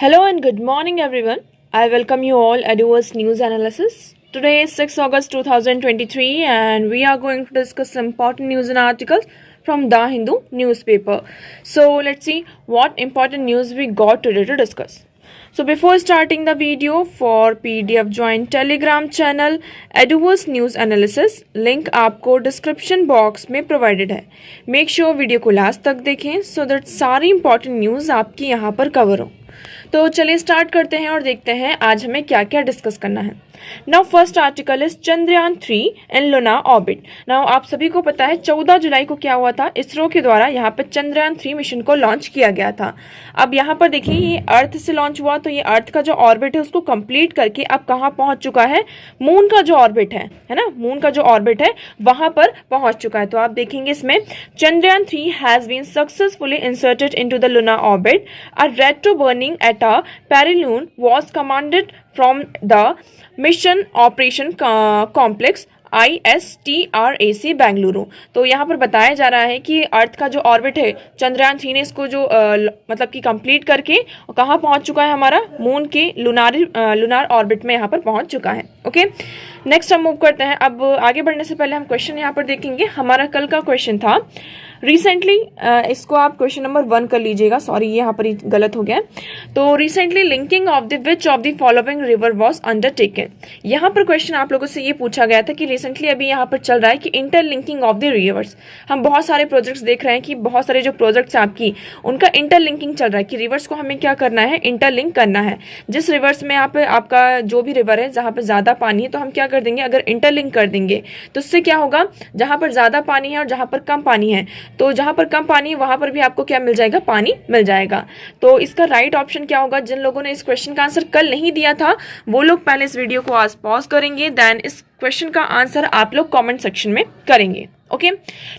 Hello and good morning everyone. I welcome you all at Eduverse News Analysis. Today is 6 August 2023 and we are going to discuss some important news and articles from The Hindu newspaper. So let's see what important news we got today to discuss. So before starting the video, for PDF join Telegram channel Eduverse News Analysis. Link आपको description box में provided है. Make sure video को last तक देखें so that सारी important news आपकी यहाँ पर कवर हो. तो चलिए स्टार्ट करते हैं और देखते हैं आज हमें क्या क्या डिस्कस करना है. Now first article is Chandrayaan 3 in Luna orbit. Now आप सभी को पता है 14 जुलाई को क्या हुआ था, इसरो के द्वारा यहाँ पर चंद्रयान 3 मिशन को लॉन्च किया गया था. अब यहाँ पर देखिए ये अर्थ से लॉन्च हुआ तो ये अर्थ का जो ऑर्बिट है उसको कंप्लीट करके अब कहाँ पहुंच चुका है, मून का जो ऑर्बिट है ना, मून का जो ऑर्बिट है वहां पर पहुंच चुका है. तो आप देखेंगे इसमें Chandrayaan 3 has been successfully inserted into the lunar orbit. A retro burning at a perilune was commanded from the mission operation complex ISTRAC Bengaluru. तो यहाँ पर बताया जा रहा है कि अर्थ का जो ऑर्बिट है चंद्रयान 3 ने इसको जो मतलब कि कंप्लीट करके कहाँ पहुँच चुका है, हमारा मून के लूनार ऑर्बिट में यहाँ पर पहुँच चुका है. ओके, नेक्स्ट हम मूव करते हैं. अब आगे बढ़ने से पहले हम क्वेश्चन यहाँ पर देखेंगे. हमारा कल का क्वेश्चन था रिसेंटली, इसको आप क्वेश्चन नंबर 1 कर लीजिएगा, सॉरी ये यहाँ पर ही गलत हो गया. तो recently linking of the which of the following river was undertaken. यहाँ पर क्वेश्चन आप लोगों से ये पूछा गया था कि रिसेंटली अभी यहाँ पर चल रहा है कि इंटरलिंकिंग ऑफ द रिवर्स. हम बहुत सारे प्रोजेक्ट्स देख रहे हैं कि बहुत सारे जो प्रोजेक्ट्स आपकी उनका इंटरलिंकिंग चल रहा है कि रिवर्स को हमें क्या करना है, इंटरलिंक करना है. जिस रिवर्स में आप आपका जो भी रिवर है जहाँ पर ज़्यादा पानी है तो हम क्या कर देंगे, अगर इंटरलिंक कर देंगे तो उससे क्या होगा, जहाँ पर ज़्यादा पानी है और जहाँ पर कम पानी है तो जहां पर कम पानी है वहां पर भी आपको क्या मिल जाएगा, पानी मिल जाएगा. तो इसका राइट ऑप्शन क्या होगा, जिन लोगों ने इस क्वेश्चन का आंसर कल नहीं दिया था वो लोग पहले इस वीडियो को आज पॉज करेंगे, देन इस क्वेश्चन का आंसर आप लोग कमेंट सेक्शन में करेंगे. Okay,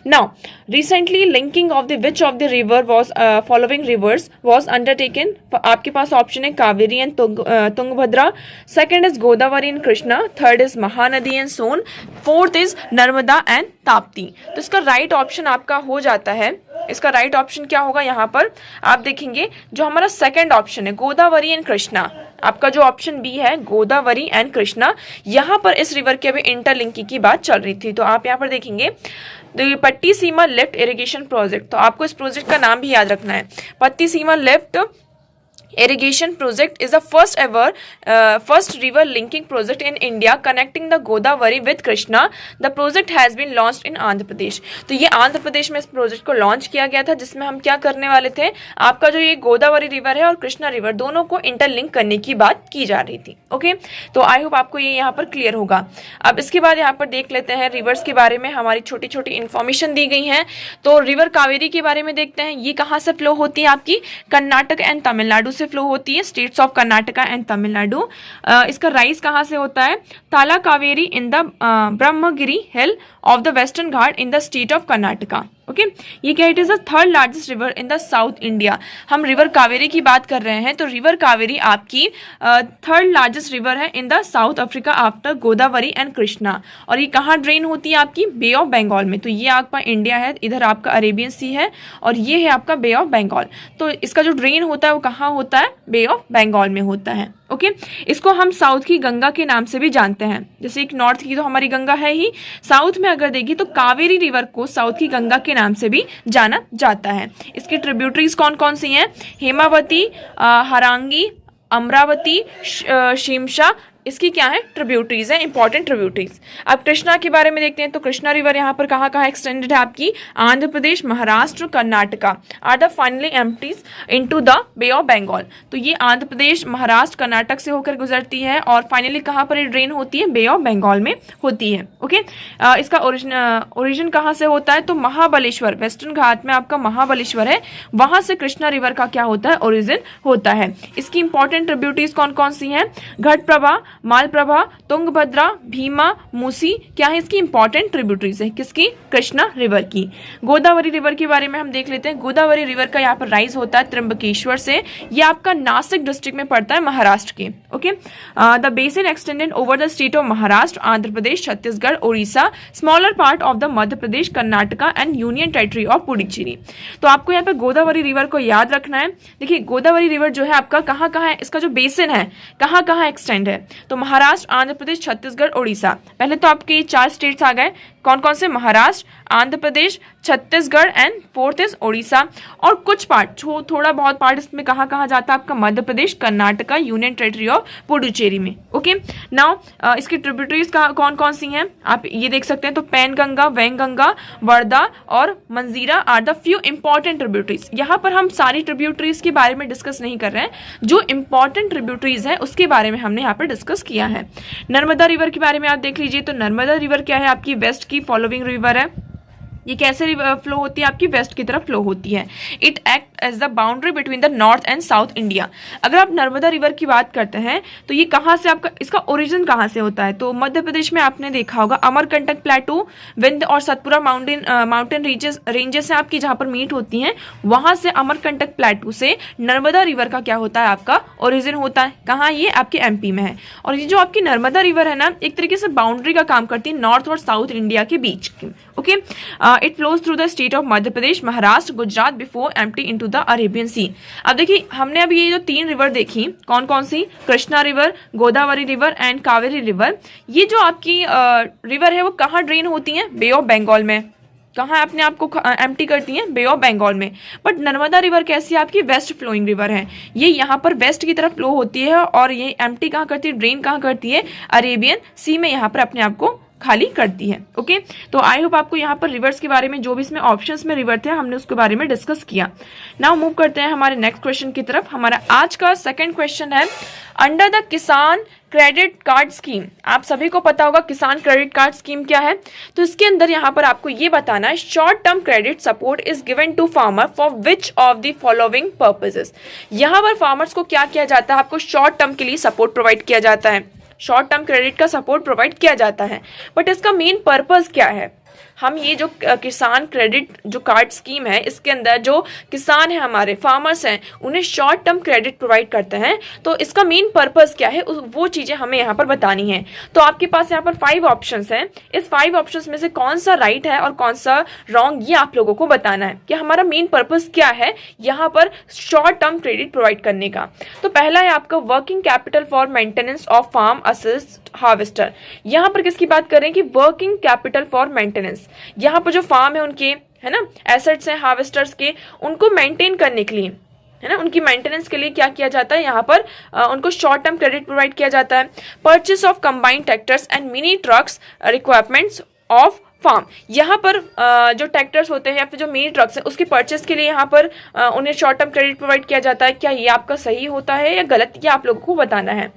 now recently linking of the which of the river was following rivers was undertaken. आपके पास ऑप्शन है Kaveri and Tungabhadra, second is Godavari and Krishna, third is Mahanadi and Son, fourth is Narmada and Tapti. तो इसका राइट ऑप्शन आपका हो जाता है, इसका राइट ऑप्शन क्या होगा, यहाँ पर आप देखेंगे जो हमारा सेकंड ऑप्शन है गोदावरी एंड कृष्णा. आपका जो ऑप्शन बी है गोदावरी एंड कृष्णा, यहाँ पर इस रिवर के अभी इंटरलिंकिंग की बात चल रही थी. तो आप यहाँ पर देखेंगे पट्टी सीमा लिफ्ट इरिगेशन प्रोजेक्ट. तो आपको इस प्रोजेक्ट का नाम भी याद रखना है, पट्टी सीमा lift irrigation project is the first river linking project in India connecting the Godavari with Krishna. The project has been launched in Andhra Pradesh. तो ये आंध्र प्रदेश में इस प्रोजेक्ट को लॉन्च किया गया था जिसमें हम क्या करने वाले थे, आपका जो ये गोदावरी रिवर है और कृष्णा रिवर दोनों को इंटरलिंक करने की बात की जा रही थी. ओके, तो आई होप आपको ये यहाँ पर क्लियर होगा. अब इसके बाद यहाँ पर देख लेते हैं रिवर्स के बारे में हमारी छोटी छोटी इन्फॉर्मेशन दी गई है. तो रिवर कावेरी के बारे में देखते हैं. ये कहाँ से फ्लो होती है, आपकी कर्नाटक एंड तमिलनाडु से फ्लो होती है, states of Karnataka and Tamil Nadu. इसका राइज कहाँ से होता है, ताला Kaveri in the Brahmagiri hill of the western Ghat in the state of Karnataka. Okay, ये क्या, it is the third largest river in the south India. हम रिवर कावेरी की बात कर रहे हैं तो रिवर कावेरी आपकी थर्ड लार्जेस्ट रिवर है in the south Africa after Godavari and Krishna. और ये कहाँ ड्रेन होती है, आपकी बे ऑफ बंगाल में. तो ये आपका इंडिया है, इधर आपका अरेबियन सी है और ये है आपका बे ऑफ बंगाल. तो इसका जो ड्रेन होता है वो कहाँ होता है, बे ऑफ बंगाल में होता है. ओके, इसको हम साउथ की गंगा के नाम से भी जानते हैं. जैसे एक नॉर्थ की तो हमारी गंगा है ही, साउथ में अगर देखिए तो कावेरी रिवर को साउथ की गंगा के नाम से भी जाना जाता है. इसकी ट्रिब्यूटरीज कौन कौन सी हैं, हेमावती, हरांगी, अमरावती, शिमशा, इसकी क्या है, ट्रिब्यूटरीज है, इंपॉर्टेंट ट्रिब्यूटरीज. अब कृष्णा के बारे में देखते हैं. तो कृष्णा रिवर यहाँ पर कहाँ कहाँ एक्सटेंडेड है, आपकी Andhra Pradesh, Maharashtra, Karnataka are the finally empties into the Bay of Bengal. तो ये आंध्र प्रदेश, महाराष्ट्र, कर्नाटक से होकर गुजरती है और फाइनली कहाँ पर ड्रेन होती है, बे ऑफ बंगाल में होती है. ओके, इसका ओरिजिन कहाँ से होता है, तो महाबलेश्वर, वेस्टर्न घाट में आपका महाबलेश्वर है, वहां से कृष्णा रिवर का क्या होता है, ओरिजिन होता है. इसकी इंपॉर्टेंट ट्रिब्यूटरीज कौन कौन सी हैं, घटप्रभा, मालप्रभा, तुंगभद्रा, भीमा, मूसी क्या है इसकी इंपॉर्टेंट ट्रिब्यूटरीज है, किसकी? कृष्णा रिवर की। गोदावरी रिवर के बारे में हम देख लेते हैं। गोदावरी रिवर का यहाँ पर राइज होता है त्र्यंबकेश्वर से, ये आपका नासिक डिस्ट्रिक्ट में पड़ता है, महाराष्ट्र के। Okay, the basin extended over the state of Maharashtra, Andhra Pradesh, Chhattisgarh, Odisha, smaller part of the Madhya Pradesh, Karnataka and union territory of Puducherry. तो आपको यहाँ पे गोदावरी रिवर को याद रखना है। देखिए गोदावरी रिवर जो है आपका कहाँ कहाँ है, इसका जो बेसिन है कहाँ कहाँ एक्सटेंड है, तो महाराष्ट्र, आंध्र प्रदेश, छत्तीसगढ़, ओडिशा। पहले तो आपके 4 स्टेट्स आ गए, कौन कौन से? Maharashtra, Andhra Pradesh, Chhattisgarh and fourth is Odisha. और कुछ पार्ट, थोड़ा बहुत पार्ट इसमें कहाँ कहाँ जाता है आपका? Madhya Pradesh, Karnataka, union territory of Puducherry में। ओके, नाउ इसकी ट्रिब्यूटरीज कौन कौन सी हैं आप ये देख सकते हैं। तो पैनगंगा, वैनगंगा, वर्धा और Manjira are the few important tributaries. यहाँ पर हम सारी ट्रिब्यूटरीज के बारे में डिस्कस नहीं कर रहे हैं, जो इंपॉर्टेंट ट्रिब्यूटरीज है उसके बारे में हमने यहाँ पर डिस्कस किया है। नर्मदा रिवर के बारे में आप देख लीजिए। तो नर्मदा रिवर क्या है? आपकी वेस्ट की फॉलोइंग रिवर है। ये कैसे फ्लो होती है? आपकी वेस्ट की तरफ फ्लो होती है। It act as the boundary between the north and south India. अगर आप नर्मदा रिवर की बात करते हैं तो ये कहाँ से आपका, इसका ओरिजिन कहाँ से होता है? तो मध्य प्रदेश में आपने देखा होगा अमरकंटक प्लेटू, विंध्य और सतपुरा माउंटेन रेंजेस हैं आपकी, जहाँ पर मीट होती हैं, वहां से अमरकंटक प्लेटू से नर्मदा रिवर का क्या होता है? आपका ओरिजिन होता है। कहाँ? ये आपके एमपी में है। और ये जो आपकी नर्मदा रिवर है ना, एक तरीके से बाउंड्री का काम करती है नॉर्थ और साउथ इंडिया के बीच की। Okay, it flows through the state of Madhya Pradesh, Maharashtra, Gujarat before empty into the Arabian sea. अब देखिए हमने अभी ये जो 3 रिवर देखी, कौन कौन सी? Krishna river, Godavari river and Kaveri river. ये जो आपकी रिवर है वो कहाँ ड्रेन होती है? बे ऑफ बंगाल में। कहाँ अपने आप को एम्प्टी करती हैं? बे ऑफ बंगाल में। बट नर्मदा रिवर कैसी है? आपकी वेस्ट फ्लोइंग रिवर है, ये यहाँ पर वेस्ट की तरफ फ्लो होती है और ये एम्प्टी कहाँ करती है? ड्रेन कहाँ करती है? अरेबियन सी में यहाँ पर अपने आप को खाली करती है। ओके, तो आई होप आपको यहाँ पर रिवर्स के बारे में, जो भी इसमें ऑप्शंस में रिवर थे, हमने उसके बारे में डिस्कस किया। नाउ मूव करते हैं हमारे नेक्स्ट क्वेश्चन की तरफ। हमारा आज का सेकंड क्वेश्चन है, under the Kisan credit card scheme. आप सभी को पता होगा किसान क्रेडिट कार्ड स्कीम क्या है। तो इसके अंदर यहाँ पर आपको ये बताना है, short term credit support is given to farmer for which of the following purposes. यहाँ पर फार्मर्स को क्या किया जाता है? आपको शॉर्ट टर्म के लिए सपोर्ट प्रोवाइड किया जाता है, शॉर्ट टर्म क्रेडिट का सपोर्ट प्रोवाइड किया जाता है। बट इसका मेन पर्पस क्या है? हम ये जो किसान क्रेडिट जो कार्ड स्कीम है, इसके अंदर जो किसान है, हमारे फार्मर्स हैं, उन्हें शॉर्ट टर्म क्रेडिट प्रोवाइड करते हैं। तो इसका मेन पर्पस क्या है, वो चीजें हमें यहाँ पर बतानी है। तो आपके पास यहाँ पर 5 ऑप्शंस हैं। इस 5 ऑप्शंस में से कौन सा राइट है और कौन सा रॉन्ग, ये आप लोगों को बताना है कि हमारा मेन पर्पस क्या है यहाँ पर शॉर्ट टर्म क्रेडिट प्रोवाइड करने का। तो पहला है आपका working capital for maintenance of farm assets harvester. यहाँ पर किसकी बात करें कि वर्किंग कैपिटल फॉर मेंटेनेंस, यहाँ पर जो फार्म है उनके, है ना, एसेट्स हैं हार्वेस्टर्स के, उनको मेंटेन करने के लिए, है ना, उनकी मेंटेनेंस के लिए क्या किया जाता है? यहाँ पर उनको शॉर्ट टर्म क्रेडिट प्रोवाइड किया जाता है। Purchase of combined tractors and mini trucks requirements of farm. यहाँ पर जो ट्रैक्टर्स होते हैं या फिर जो मिनी ट्रक्स हैं, उसके परचेस के लिए यहाँ पर उन्हें शॉर्ट टर्म क्रेडिट प्रोवाइड किया जाता है। क्या ये आपका सही होता है या गलत, ये आप लोगों को बताना है।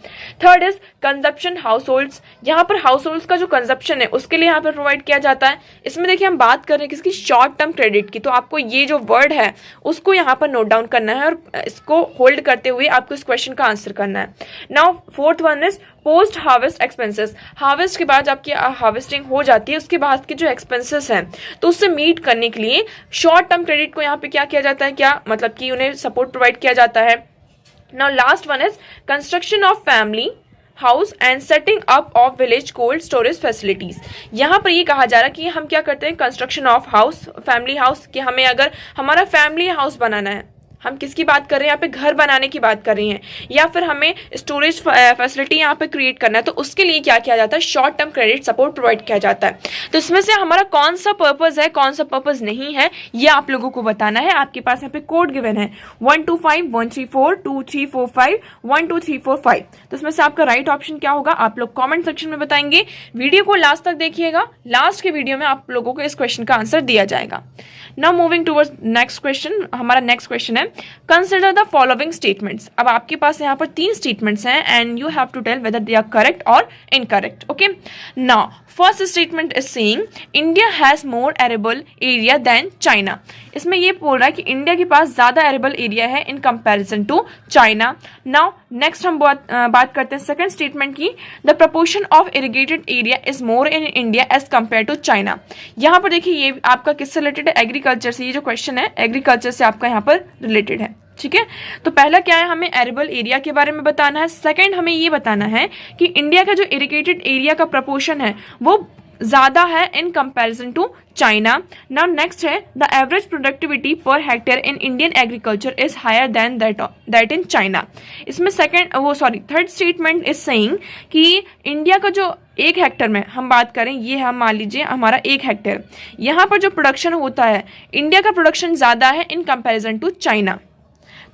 Third is consumption house holds. यहाँ पर हाउस होल्ड्स का जो कंजप्शन है उसके लिए यहाँ पर प्रोवाइड किया जाता है। इसमें देखिए हम बात कर रहे हैं किसकी? शॉर्ट टर्म क्रेडिट की। तो आपको ये जो वर्ड है उसको यहाँ पर नोट डाउन करना है और इसको होल्ड करते हुए आपको इस क्वेश्चन का आंसर करना है। Now fourth one is post harvest expenses. Harvest के बाद आपकी हार्वेस्टिंग हो जाती है, उसके बाद के जो एक्सपेंसेस हैं तो उससे मीट करने के लिए शॉर्ट टर्म क्रेडिट को यहाँ पे क्या किया जाता है? क्या मतलब कि उन्हें सपोर्ट प्रोवाइड किया जाता है। Now last one is construction of family house and setting up of village cold storage facilities. यहाँ पर ये कहा जा रहा है कि हम क्या करते हैं? Construction of house, family house, कि हमें अगर हमारा फैमिली हाउस बनाना है, हम किसकी बात कर रहे हैं? यहाँ पे घर बनाने की बात कर रही हैं, या फिर हमें स्टोरेज फैसिलिटी यहाँ पे क्रिएट करना है, तो उसके लिए क्या किया जाता है? Short term credit support provide किया जाता है। तो इसमें से हमारा कौन सा पर्पस है, कौन सा पर्पस नहीं है, ये आप लोगों को बताना है। आपके पास यहाँ पे कोड गिवन है 12513423451 12345। तो इसमें से आपका राइट ऑप्शन क्या होगा, आप लोग कॉमेंट सेक्शन में बताएंगे। वीडियो को लास्ट तक देखिएगा, लास्ट के वीडियो में आप लोगों को इस क्वेश्चन का आंसर दिया जाएगा। Now moving towards next question. हमारा नेक्स्ट क्वेश्चन है, कंसिडर द फॉलोइंग स्टेटमेंट्स। अब आपके पास यहाँ पर 3 स्टेटमेंट्स हैं and you have to tell whether they are correct और incorrect. Okay, now first statement is saying India has more arable area than China. इसमें ये बोल रहा है कि इंडिया के पास ज्यादा एरेबल एरिया है in comparison to China. Now next हम बात करते हैं सेकंड स्टेटमेंट की, the proportion of irrigated area is more in India as compare to China. यहाँ पर देखिए ये आपका किससे रिलेटेड है, एग्रीकल्चर से। ये जो क्वेश्चन है एग्रीकल्चर से आपका यहाँ पर रिलेटेड है, ठीक है। तो पहला क्या है, हमें एरेबल एरिया के बारे में बताना है। सेकंड हमें ये बताना है कि इंडिया का जो इरिगेटेड एरिया का प्रपोर्शन है वो ज्यादा है in comparison to China. Now next है, the average productivity per hectare in Indian agriculture is higher than that in China. इसमें थर्ड स्टेटमेंट इज सेइंग कि इंडिया का जो 1 हेक्टेयर में हम बात करें, ये हम मान लीजिए हमारा 1 हेक्टेयर, यहाँ पर जो प्रोडक्शन होता है इंडिया का प्रोडक्शन ज्यादा है इन कंपैरिजन टू चाइना।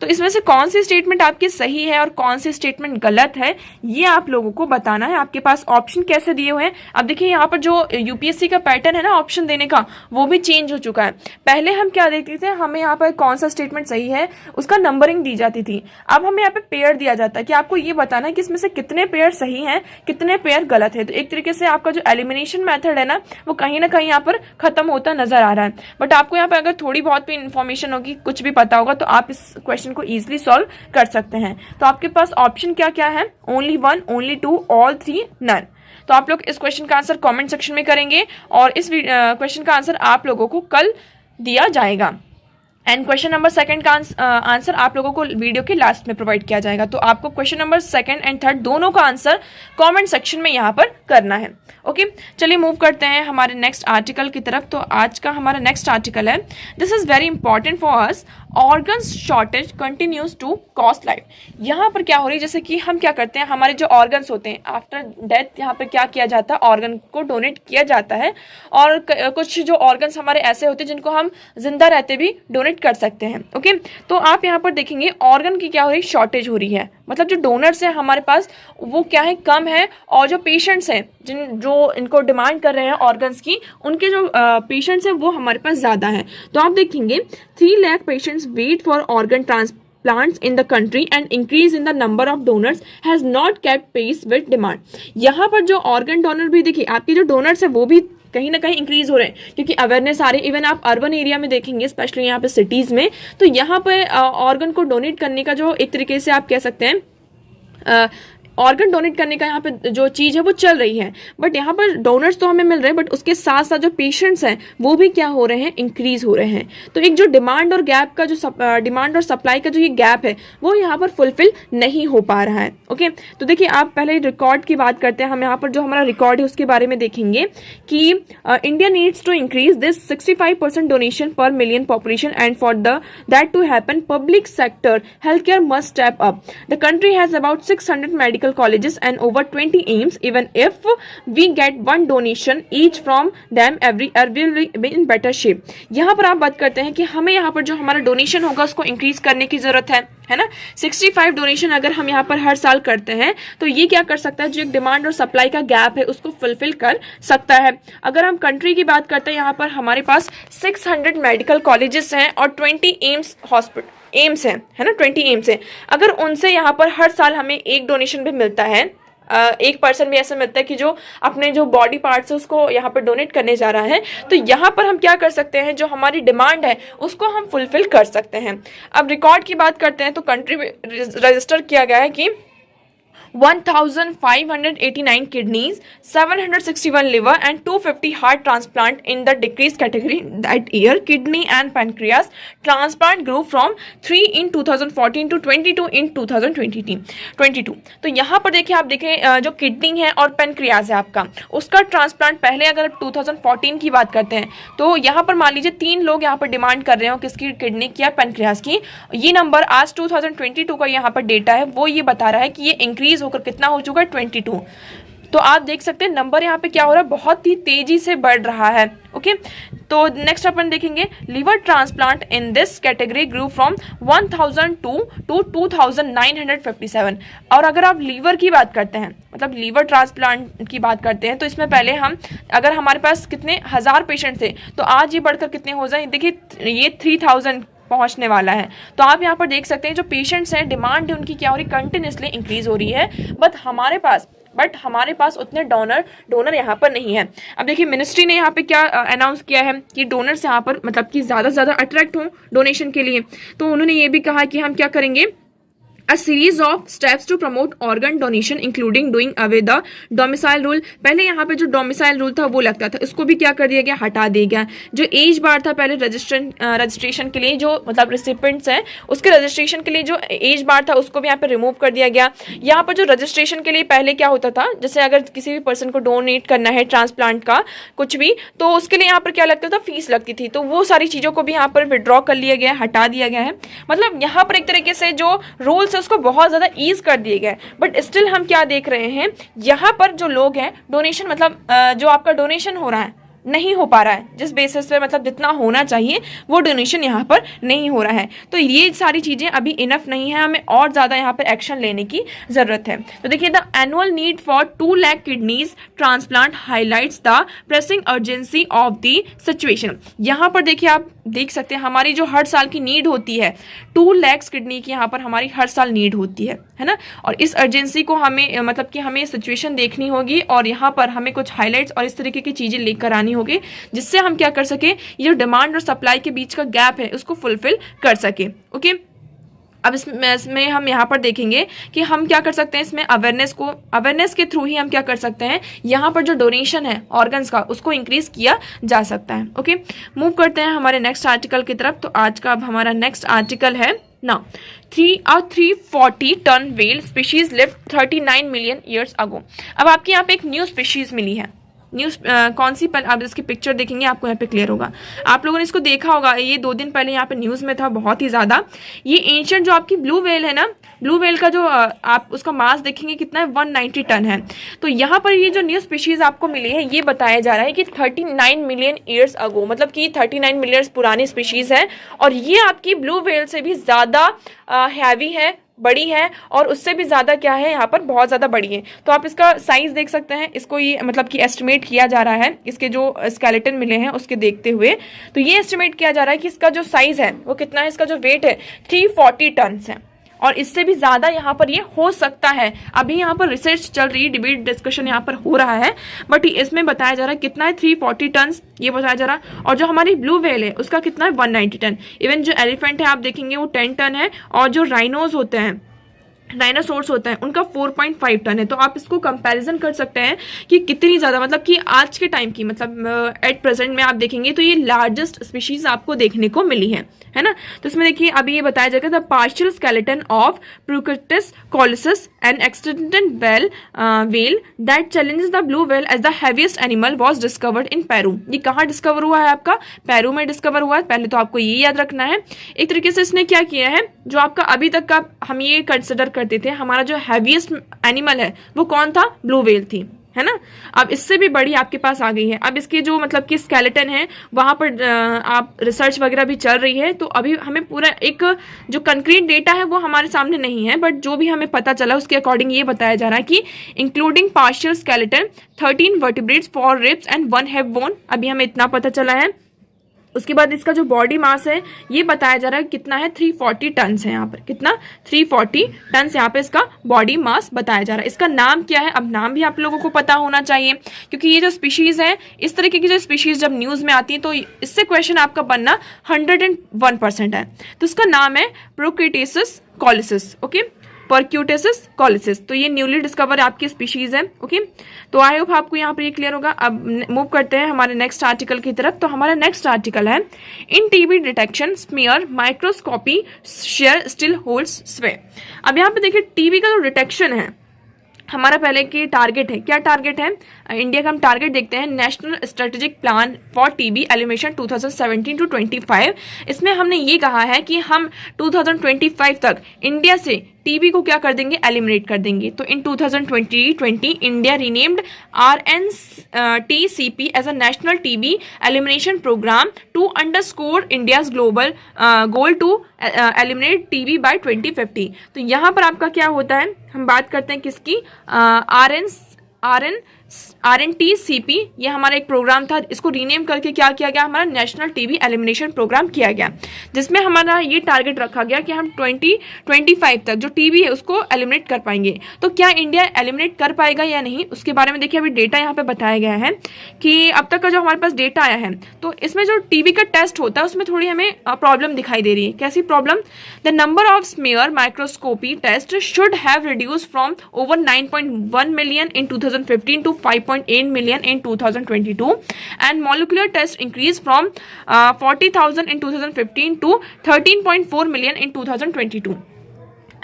तो इसमें से कौन सी स्टेटमेंट आपकी सही है और कौन सी स्टेटमेंट गलत है, ये आप लोगों को बताना है। आपके पास ऑप्शन कैसे दिए हुए हैं, अब देखिए यहाँ पर जो यूपीएससी का पैटर्न है ना ऑप्शन देने का, वो भी चेंज हो चुका है। पहले हम क्या देखते थे, हमें यहाँ पर कौन सा स्टेटमेंट सही है उसका नंबरिंग दी जाती थी। अब हमें यहाँ पे पेयर दिया जाता है कि आपको ये बताना है कि इसमें से कितने पेयर सही हैं, कितने पेयर गलत है। तो एक तरीके से आपका जो एलिमिनेशन मेथड है ना, वो कहीं ना कहीं यहाँ पर खत्म होता नजर आ रहा है। बट आपको यहाँ पर अगर थोड़ी बहुत भी इंफॉर्मेशन होगी, कुछ भी पता होगा, तो आप इस क्वेश्चन को इजीली सॉल्व कर सकते हैं। तो आपके पास ऑप्शन क्या क्या है, ओनली 1, ओनली 2, ऑल 3, नन। तो आप लोग इस क्वेश्चन का आंसर कमेंट सेक्शन में करेंगे और इस क्वेश्चन का आंसर आप लोगों को कल दिया जाएगा। एंड क्वेश्चन नंबर सेकंड का आंसर आप लोगों को वीडियो के लास्ट में प्रोवाइड किया जाएगा। तो आपको question number second and third दोनों का आंसर कमेंट सेक्शन में यहाँ पर करना है। ओके, चलिए मूव करते हैं हमारे नेक्स्ट आर्टिकल की तरफ। तो आज का हमारा नेक्स्ट आर्टिकल है, this is very important for us, organs shortage continues to cost life. यहाँ पर क्या हो रही है, जैसे कि हम क्या करते हैं, हमारे जो ऑर्गन्स होते हैं आफ्टर डेथ यहाँ पर क्या किया जाता है, ऑर्गन को डोनेट किया जाता है। और कुछ जो ऑर्गन्स हमारे ऐसे होते हैं जिनको हम जिंदा रहते भी डोनेट कर सकते हैं। ओके, तो आप यहाँ पर देखेंगे ऑर्गन की क्या हो रही है, शॉर्टेज हो रही है। मतलब जो डोनर्स है हमारे पास वो क्या है, कम है, और जो पेशेंट्स हैं जो इनको डिमांड कर रहे हैं ऑर्गन्स की, उनके जो पेशेंट्स हैं वो हमारे पास ज्यादा है। तो आप देखेंगे 3 lakh patients wait for organ transplants in the country and increase in the number of donors has not kept pace with demand। यहाँ पर जो ऑर्गन डोनर भी देखिए, आपके जो डोनर्स है वो भी कहीं ना कहीं इंक्रीज हो रहे हैं, क्योंकि अवेयरनेस आ रही है। इवन आप अर्बन एरिया में देखेंगे, स्पेशली यहाँ पे सिटीज में, तो यहाँ पे ऑर्गन को डोनेट करने का जो एक तरीके से आप कह सकते हैं ऑर्गन डोनेट करने का यहाँ पे जो चीज है वो चल रही है। बट यहाँ पर डोनर्स तो हमें मिल रहे हैं, बट उसके साथ साथ जो पेशेंट्स हैं वो भी क्या हो रहे हैं, इंक्रीज हो रहे हैं। तो एक जो डिमांड और गैप का जो डिमांड और सप्लाई का जो ये गैप है वो यहाँ पर फुलफिल नहीं हो पा रहा है। ओके, तो देखिए आप पहले रिकॉर्ड की बात करते हैं। हम यहाँ पर जो हमारा रिकॉर्ड है उसके बारे में देखेंगे कि India needs to increase this 65% donation per million population and for that to happen public sector health care must step up. The country has about 600 medical colleges and over 20 AIIMS. Even if we get 1 donation each from them every year, we will be in better shape। यहाँ पर आप बात करते हैं कि हमें यहाँ पर जो हमारा डोनेशन होगा उसको इंक्रीज करने की जरूरत है ना। 65 डोनेशन अगर हम यहाँ पर हर साल करते हैं तो ये क्या कर सकता है, जो एक डिमांड और सप्लाई का गैप है उसको फुलफिल कर सकता है। अगर हम कंट्री की बात करते हैं, यहाँ पर हमारे पास 600 मेडिकल कॉलेजेस हैं और 20 एम्स हॉस्पिटल एम्स है ना, 20 एम्स है। अगर उनसे यहाँ पर हर साल हमें 1 डोनेशन भी मिलता है, 1% भी ऐसा मिलता है कि जो अपने जो बॉडी पार्ट्स है उसको यहाँ पर डोनेट करने जा रहा है, तो यहाँ पर हम क्या कर सकते हैं, जो हमारी डिमांड है उसको हम फुलफिल कर सकते हैं। अब रिकॉर्ड की बात करते हैं तो कंट्री में रजिस्टर किया गया है कि 1589 kidneys, 761 liver and 250 heart transplant in the decreased category that year. Kidney and pancreas transplant grew from 3 in 2014 to 22 in 2022। तो यहाँ पर देखिए, आप देखें जो किडनी है और पेनक्रियाज है आपका, उसका ट्रांसप्लांट पहले अगर 2014 की बात करते हैं तो यहाँ पर मान लीजिए 3 लोग यहाँ पर डिमांड कर रहे हो किसकी, किडनी की या पेनक्रियाज की। ये नंबर आज 2022 का यहाँ पर डेटा है वो ये बता रहा है कि ये इंक्रीज होकर कितना हो चुका है, 22। तो आप देख सकते हैं नंबर यहाँ पे क्या हो रहा है, बहुत ही तेजी से बढ़ रहा है। ओके, तो नेक्स्ट अपन देखेंगे liver transplant in this category grew from 1002 to 2957। और अगर आप लीवर की बात करते हैं, मतलब लीवर ट्रांसप्लांट की बात करते हैं, तो इसमें पहले हम अगर हमारे पास कितने 1000 पेशेंट थे तो आज ये बढ़कर कितने हो जाए, देखिए ये 3000 पहुंचने वाला है। तो आप यहाँ पर देख सकते हैं जो पेशेंट्स हैं, डिमांड है उनकी क्या हो रही है, कंटिन्यूसली इंक्रीज हो रही है। बट हमारे पास उतने डोनर यहाँ पर नहीं है। अब देखिए मिनिस्ट्री ने यहाँ पे क्या अनाउंस किया है कि डोनर्स यहाँ पर मतलब कि ज़्यादा से ज़्यादा अट्रैक्ट हों डोनेशन के लिए। तो उन्होंने ये भी कहा कि हम क्या करेंगे, A series of steps to promote organ donation including doing away the domicile rule। पहले यहाँ पे जो डोमिसाइल रूल था वो लगता था, इसको भी क्या कर दिया गया, हटा दिया गया। जो एज बार था पहले रजिस्ट्रेशन के लिए, जो मतलब रिसिपेंट्स हैं उसके रजिस्ट्रेशन के लिए जो एज बार था उसको भी यहाँ पे रिमूव कर दिया गया। यहाँ पर जो रजिस्ट्रेशन के लिए पहले क्या होता था, जैसे अगर किसी भी पर्सन को डोनेट करना है ट्रांसप्लांट का कुछ भी, तो उसके लिए यहाँ पर क्या लगता था, फीस लगती थी। तो वो सारी चीज़ों को भी यहाँ पर विड्रॉ कर लिया गया, हटा दिया गया है। मतलब यहाँ पर एक तरीके से जो रूल्स उसको बहुत ज्यादा ईज कर दिए गए। बट स्टिल हम क्या देख रहे हैं, यहाँ पर जो लोग हैं डोनेशन मतलब जो आपका डोनेशन हो रहा है नहीं हो पा रहा है, जिस बेसिस पे मतलब जितना होना चाहिए वो डोनेशन यहाँ पर नहीं हो रहा है। तो ये सारी चीज़ें अभी इनफ नहीं है, हमें और ज़्यादा यहाँ पर एक्शन लेने की ज़रूरत है। तो देखिए the annual need for 2 lakh kidneys transplant highlights the pressing urgency of the situation. यहाँ पर देखिए आप देख सकते हैं हमारी जो हर साल की नीड होती है 2 लाख किडनी की यहाँ पर हमारी हर साल नीड होती है ना। और इस अर्जेंसी को हमें मतलब कि हमें सिचुएशन देखनी होगी और यहाँ पर हमें कुछ हाईलाइट्स और इस तरीके की चीज़ें लेकर आनी होगी जिससे हम क्या कर सके, ये जो डिमांड और सप्लाई के बीच का गैप है उसको फुलफिल कर सके। ओके, अब इसमें हम यहाँ पर देखेंगे कि हम क्या कर सकते हैं, इसमें अवेयरनेस के थ्रू ही हम क्या कर सकते हैं, यहाँ पर जो डोनेशन है ऑर्गन्स का उसको इंक्रीज किया जा सकता है। ओके, मूव करते हैं हमारे नेक्स्ट आर्टिकल की तरफ। तो आज का अब हमारा नेक्स्ट आर्टिकल है ना 340 ton whale species lived 39 million years ago. अब आपके यहाँ पे एक न्यू स्पीशीज मिली है। न्यूज कौन सी, पल आप इसकी पिक्चर देखेंगे आपको यहाँ पे क्लियर होगा। आप लोगों ने इसको देखा होगा, ये 2 दिन पहले यहाँ पे न्यूज़ में था बहुत ही ज़्यादा। ये एंशिएंट जो आपकी ब्लू व्हेल है ना, ब्लू व्हेल का जो आप उसका मास देखेंगे कितना है, 190 टन है। तो यहाँ पर ये जो न्यू स्पीशीज़ आपको मिली है ये बताया जा रहा है कि 39 मिलियन ईयर्स अगो, मतलब कि 39 मिलियन पुरानी स्पीशीज़ है और ये आपकी ब्लू व्हेल से भी ज़्यादा हैवी है, बड़ी है और उससे भी ज़्यादा क्या है यहाँ पर बहुत ज़्यादा बड़ी है। तो आप इसका साइज़ देख सकते हैं, इसको ये मतलब कि एस्टिमेट किया जा रहा है इसके जो स्केलेटन मिले हैं उसके देखते हुए। तो ये एस्टिमेट किया जा रहा है कि इसका जो साइज़ है वो कितना है, इसका जो वेट है 340 टन है और इससे भी ज़्यादा यहाँ पर ये हो सकता है। अभी यहाँ पर रिसर्च चल रही है, डिबेट डिस्कशन यहाँ पर हो रहा है, बट इसमें बताया जा रहा है कितना है 340 टन ये बताया जा रहा है। और जो हमारी ब्लू व्हेल है उसका कितना है 190 टन। इवन जो एलिफेंट है आप देखेंगे वो 10 टन है और जो राइनोज होते हैं, डायनासोर्स होता है उनका 4.5 टन है। तो आप इसको कंपैरिजन कर सकते हैं कि कितनी ज़्यादा मतलब कि आज के टाइम की मतलब एट प्रेजेंट में आप देखेंगे तो ये लार्जेस्ट स्पीशीज आपको देखने को मिली है ना। तो इसमें देखिए अभी ये बताया जाएगा the partial skeleton of Perucetus colossus and extended whale that challenges the blue whale as the heaviest animal was discovered in Peru. ये कहाँ डिस्कवर हुआ है, आपका पेरू में डिस्कवर हुआ है। पहले तो आपको ये याद रखना है। एक तरीके से इसने क्या किया है, जो आपका अभी तक का हम ये कंसिडर करते थे हमारा जो हैवीएस्ट एनिमल है वो कौन था, ब्लू व्हेल थी, है ना। अब इससे भी बड़ी आपके पास आ गई है। अब इसके जो मतलब कि स्केलेटन है वहां पर आप रिसर्च वगैरह भी चल रही है। तो अभी हमें पूरा एक जो कंक्रीट डेटा है वो हमारे सामने नहीं है, बट जो भी हमें पता चला उसके अकॉर्डिंग ये बताया जा रहा है कि including partial skeleton 13 vertebrates 4 ribs and 1 have bone, अभी हमें इतना पता चला है। उसके बाद इसका जो बॉडी मास है ये बताया जा रहा है कितना है, 340 टन है। यहाँ पर कितना, 340 टन यहाँ पे इसका बॉडी मास बताया जा रहा है। इसका नाम क्या है, अब नाम भी आप लोगों को पता होना चाहिए क्योंकि ये जो स्पीशीज है इस तरीके की जो स्पीशीज जब न्यूज में आती है तो इससे क्वेश्चन आपका बनना 101% है। तो इसका नाम है प्रोक्रिटेसिस कॉलिसिस। ओके, परक्यूटेसिस कॉलिसिस। तो ये न्यूली डिस्कवर आपकी स्पीशीज है। ओके, तो आई होप आपको यहाँ पर ये क्लियर होगा। अब मूव करते हैं हमारे नेक्स्ट आर्टिकल की तरफ। तो हमारा नेक्स्ट आर्टिकल है इन TB detection smear microscopy share still holds स्वे। अब यहाँ पे देखिए टीबी का जो डिटेक्शन है हमारा पहले की टारगेट है, क्या टारगेट है, इंडिया का हम टारगेट देखते हैं national strategic plan for TB elimination 2017 to 25। इसमें हमने ये कहा है कि हम 2025 तक इंडिया से टीबी को क्या कर देंगे, एलिमिनेट कर देंगे। तो in 2020 India renamed RNTCP as a national TB elimination programme to underscore India's global goal to eliminate TB by 2050। तो यहाँ पर आपका क्या होता है, हम बात करते हैं किसकी, RNCP RNTCP, ये हमारा एक प्रोग्राम था, इसको रीनेम करके क्या किया गया, हमारा नेशनल टीबी एलिमिनेशन प्रोग्राम किया गया, जिसमें हमारा ये टारगेट रखा गया कि हम 2025 तक जो टीबी है उसको एलिमिनेट कर पाएंगे। तो क्या इंडिया एलिमिनेट कर पाएगा या नहीं, उसके बारे में देखिए अभी डेटा यहाँ पे बताया गया है कि अब तक का जो हमारे पास डेटा आया है, तो इसमें जो टीबी का टेस्ट होता है उसमें थोड़ी हमें प्रॉब्लम दिखाई दे रही है। कैसी problem? The number of smear microscopy test should have reduce from over 9.1 million in 2015 to 5.8 million in 2022, and molecular tests increased from 40,000 in 2015 to 13.4 million in 2022।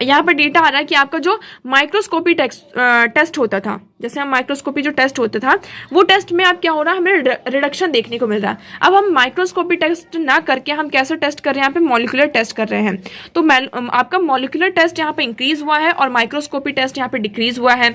यहाँ पर डेटा आ रहा है कि आपका जो माइक्रोस्कोपी टेस्ट होता था, जैसे हम माइक्रोस्कोपी जो टेस्ट होता था वो टेस्ट में अब क्या हो रहा है, हमें रिडक्शन देखने को मिल रहा है। अब हम माइक्रोस्कोपी टेस्ट ना करके हम कैसे टेस्ट कर रहे हैं, यहाँ पे मॉलिक्यूलर टेस्ट कर रहे हैं। तो आपका मॉलिक्यूलर टेस्ट यहाँ पे इंक्रीज हुआ है और माइक्रोस्कोपी टेस्ट यहाँ पे डिक्रीज हुआ है।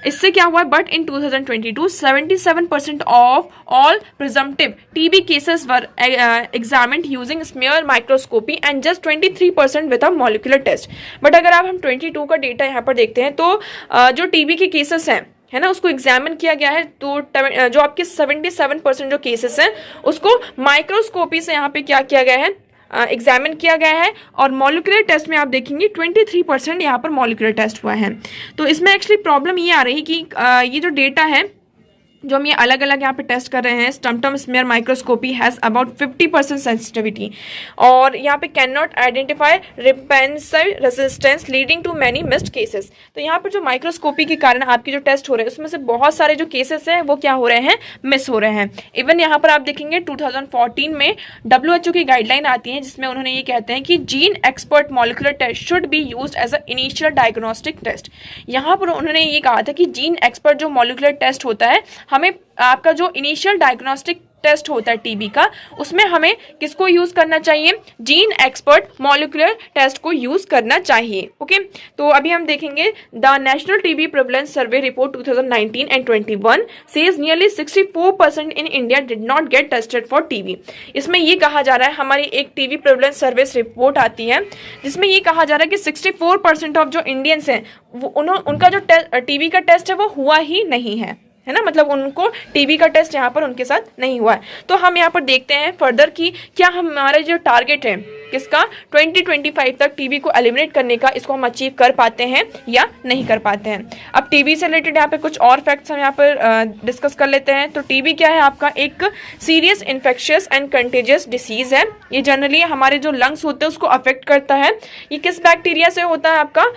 इससे क्या हुआ है, but in 2022 77% of all presumptive TB cases were examined using smear microscopy and just 23% with a molecular test. But अगर आप हम 22 का डेटा यहाँ पर देखते हैं तो जो टीबी के केसेस हैं है ना, उसको एग्जामिन किया गया है, तो जो आपके 77% जो केसेस हैं उसको माइक्रोस्कोपी से यहाँ पे क्या किया गया है, एग्जामिन किया गया है। और मॉलिक्यूलर टेस्ट में आप देखेंगे 23% यहाँ पर मॉलिक्यूलर टेस्ट हुआ है। तो इसमें एक्चुअली प्रॉब्लम ये आ रही है कि ये जो डेटा है जो हम ये अलग अलग यहाँ पे टेस्ट कर रहे हैं, sputum smear microscopy has about 50% sensitivity और यहाँ पे can not identify rifampicin resistance leading to many missed cases. तो यहाँ पर जो माइक्रोस्कोपी के कारण आपके जो टेस्ट हो रहे हैं उसमें से बहुत सारे जो केसेस हैं वो क्या हो रहे हैं, मिस हो रहे हैं। इवन यहाँ पर आप देखेंगे 2014 में WHO की गाइडलाइन आती है जिसमें उन्होंने ये कहते हैं कि gene expert molecular test should be used as a initial diagnostic test. यहाँ पर उन्होंने ये कहा था कि जीन एक्सपर्ट जो मॉलिक्यूलर टेस्ट होता है, हमें आपका जो इनिशियल डायग्नोस्टिक टेस्ट होता है टीबी का, उसमें हमें किसको यूज करना चाहिए, जीन एक्सपर्ट मॉलिक्यूलर टेस्ट को यूज करना चाहिए। ओके, तो अभी हम देखेंगे the national TB prevalence survey report 2019 and 21 says nearly 64% in India did not get tested for TB. इसमें ये कहा जा रहा है, हमारी एक टीबी प्रेवलेंस सर्विस रिपोर्ट आती है जिसमें ये कहा जा रहा है कि 64% ऑफ जो इंडियंस हैं उनका जो टीबी का टेस्ट है वो हुआ ही नहीं है ना, मतलब उनको टीबी का टेस्ट यहाँ पर उनके साथ नहीं हुआ है। तो हम यहाँ पर देखते हैं फर्दर कि क्या हमारा जो टारगेट है किसका, 2025 तक टीबी को एलिमिनेट करने का, इसको हम अचीव कर पाते हैं या नहीं कर पाते हैं। अब टीबी से रिलेटेड यहाँ पे कुछ और फैक्ट्स हम यहाँ पर डिस्कस कर लेते हैं। तो टीबी क्या है, आपका एक serious infectious and contagious disease है। ये जनरली हमारे जो लंग्स होते हैं उसको अफेक्ट करता है। ये किस बैक्टीरिया से होता है, आपका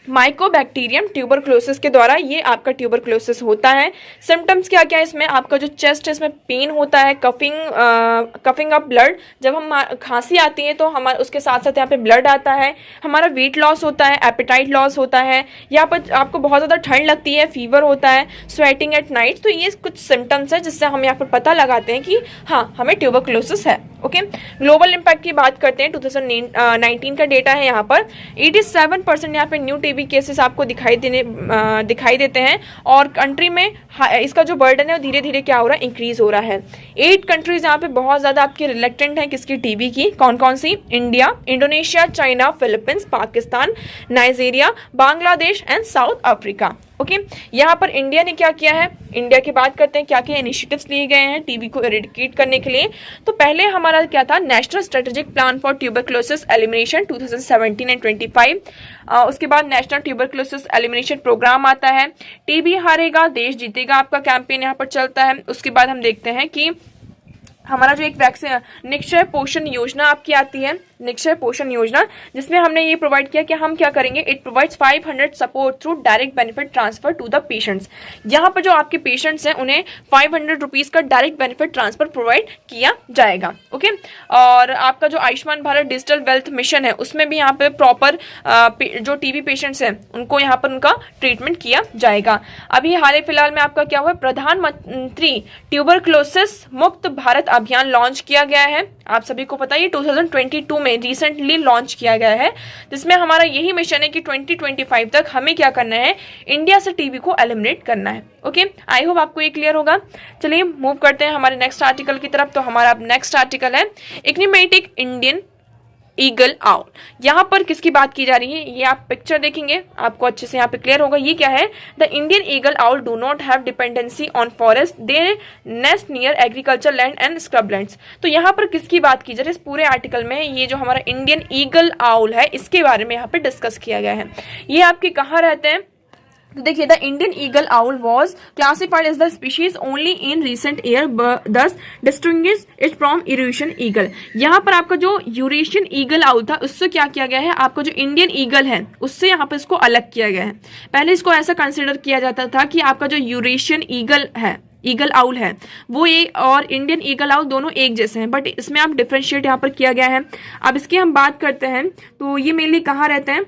माइकोबैक्टीरियम ट्यूबरक्लोसिस के द्वारा ये आपका ट्यूबरक्लोसिस होता है। सिम्टम्स क्या क्या है इसमें, आपका जो चेस्ट है इसमें पेन होता है, कफिंग ऑफ ब्लड, जब हम खांसी आती है तो हमारे उसके साथ साथ यहाँ पे ब्लड आता है, हमारा वेट लॉस होता है, एपेटाइट लॉस होता है, यहाँ पर आपको बहुत ज़्यादा ठंड लगती है, फीवर होता है, स्वेटिंग एट नाइट। तो ये कुछ सिम्टम्स है जिससे हम यहाँ पर पता लगाते हैं कि हाँ हमें ट्यूबरक्लोसिस है। ओके, ग्लोबल इम्पैक्ट की बात करते हैं, 2019 का डेटा है। यहाँ पर 87% यहाँ पे न्यू टीबी केसेस आपको दिखाई देते हैं और कंट्री में इसका जो बर्डन है वो धीरे धीरे क्या हो रहा है, इंक्रीज हो रहा है। 8 कंट्रीज यहाँ पे बहुत ज़्यादा आपकी रिलेक्टेंट है किसकी, टीबी की। कौन कौन सी, India, Indonesia, China, Philippines, Pakistan, Nigeria, Bangladesh and South Africa. Okay, यहाँ पर इंडिया ने क्या किया है, इंडिया की बात करते हैं, क्या क्या इनिशिएटिव्स लिए गए हैं टीबी को एरेडिकेट करने के लिए। तो पहले हमारा क्या था, national strategic plan for tuberculosis elimination 2017 and 25। उसके बाद नेशनल ट्यूबरक्लोसिस एलिमिनेशन प्रोग्राम आता है। टीबी हारेगा देश जीतेगा आपका कैंपेन यहाँ पर चलता है। उसके बाद हम देखते हैं कि हमारा जो एक वैक्सीन निक्षय पोषण योजना आपकी आती है, निक्षय पोषण योजना, जिसमें हमने ये प्रोवाइड किया कि हम क्या करेंगे, it provides 500 support through direct benefit transfer to the patients. यहाँ पर जो आपके पेशेंट्स हैं उन्हें 500 रुपीज़ का डायरेक्ट बेनिफिट ट्रांसफर प्रोवाइड किया जाएगा। ओके, और आपका जो Ayushman Bharat digital wealth mission है उसमें भी यहाँ पे प्रॉपर जो टीबी पेशेंट्स हैं उनको यहाँ पर उनका ट्रीटमेंट किया जाएगा। अभी हाल फिलहाल में आपका क्या हुआ, प्रधानमंत्री ट्यूबरक्लोसिस मुक्त भारत अभियान लॉन्च किया गया है। आप सभी को पता है 2022 में रिसेंटली लॉन्च किया गया है, जिसमें हमारा यही मिशन है कि 2025 तक हमें क्या करना है, इंडिया से टीबी को एलिमिनेट करना है। ओके, आई होप आपको ये क्लियर होगा। चलिए मूव करते हैं हमारे नेक्स्ट आर्टिकल की तरफ। तो हमारा अब नेक्स्ट आर्टिकल है, इकनोमेटिक इंडियन ईगल आउल। यहाँ पर किसकी बात की जा रही है, ये आप पिक्चर देखेंगे आपको अच्छे से यहाँ पे क्लियर होगा। ये क्या है, the Indian eagle owl do not have dependency on forest, they nest near agriculture land and scrub lands. तो यहाँ पर किसकी बात की जा रही है इस पूरे आर्टिकल में, ये जो हमारा इंडियन ईगल आउल है इसके बारे में यहाँ पे डिस्कस किया गया है। ये आपके कहाँ रहते हैं, तो देखिए, the Indian eagle owl was classified as the species only in recent year, thus distinguish it from Eurasian eagle. यहाँ पर आपका जो यूरेशियन ईगल आउल था उससे क्या किया गया है, आपका जो इंडियन ईगल है उससे यहाँ पर इसको अलग किया गया है। पहले इसको ऐसा कंसिडर किया जाता था कि आपका जो यूरेशियन ईगल है, ईगल आउल है, वो एक और इंडियन ईगल आउल दोनों एक जैसे हैं, बट इसमें आप डिफरेंशिएट यहाँ पर किया गया है। अब इसकी हम बात करते हैं तो ये मेनली कहाँ रहते हैं,